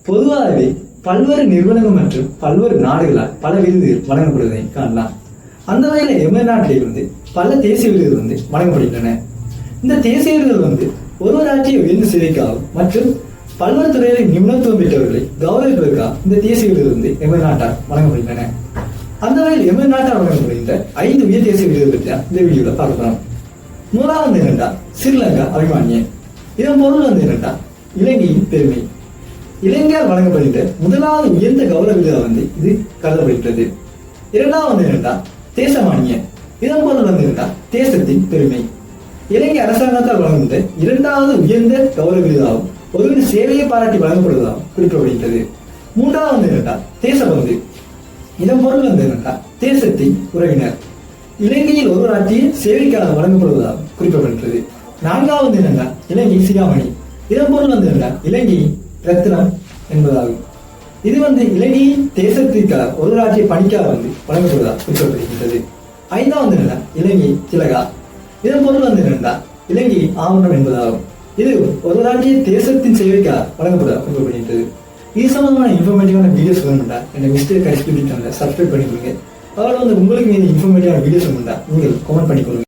பொதுவாகவே பல்வேறு நிறுவனங்கள் மற்றும் பல்வேறு நாடுகளால் பல விருதுகள் வழங்கப்படுவதை காணலாம். அந்த வகையில் எமது நாட்டிலிருந்து பல தேசிய விருதுகள் வழங்கப்படுகின்றன. இந்த தேசிய விருதுகள் ஒருவர் ஆற்றிய உயர்ந்த சேவைக்காகவும் மற்றும் பல்வேறு துறைகளில் நிபுணத்துவம் பெற்றவர்களை கௌரவிப்பதற்காக இந்த தேசிய விருது எமது நாட்டால் வழங்கப்படுகின்றன. அந்த வகையில் எமது நாட்டால் வழங்கப்படுகின்ற 5 உயர் தேசிய விருது பற்றி இந்த வீடியோல பார்க்கலாம். முதலாவது என்னென்றா ஸ்ரீலங்கா அபிமானியன். இதன் பொருள் என்னென்றா இலங்கையின் பெருமை. இலங்கையால் வழங்கப்படுகின்ற முதலாவது உயர்ந்த கௌரவ விருதாக இது கருதப்படுகிறது. இரண்டாவது என்னென்றா தேசமானியன். இதன் பொருள் என்னென்றா தேசத்தின் பெருமை. இலங்கை அரசாங்கத்தால் வழங்குகின்ற இரண்டாவது உயர்ந்த கௌரவ விருதாகவும் ஒருவரின் சேவையை பாராட்டி வழங்கப்படுவதாகவும் குறிப்பிடப்படுகிறது. மூன்றாவது என்னென்றா தேசபந்து. இதன் பொருள் என்னென்றா தேசத்தின் உறவினர். இலங்கையில் ஒருவர் ஆற்றிய சேவைக்காக வழங்கப்படுவதாக குறிப்பிடப்படுகிறது. நான்காவது என்னென்றா இலங்கை சிகாமணி. இதன் பொருள் என்னென்றா இலங்கையின் ரத்னம் என்பதாகும். இது இலங்கையின் தேசத்திற்காக ஒருவர் ஆற்றிய பணிக்காக வழங்கப்படுவதாக குறிப்பிடப்படுகின்றது. ஐந்தாவது என்னென்றா இலங்கை திலகா. இதன் பொருள் என்னென்றா இலங்கை ஆவணம் என்பதாகும். இது ஒரு ஆற்றிய தேசத்தின் சேவைக்காக வழங்கப்படுவதாக குறிப்பிடப்படுகின்றது. இது சம்பந்தமான இன்ஃபர்மேட்டிவான வீடியோஸ் வேணும்டா என்னை மிஸ்டர் கரிஸ்பி சேனலை சப்ஸ்கிரைப் பண்ணிக்கொள்ளுங்க. அதோட உங்களுக்கு மீது இன்ஃபர்மேட்டிவான வீடியோஸ் வேணும்டா நீங்கள் கமெண்ட் பண்ணிக்கொள்ளுங்க.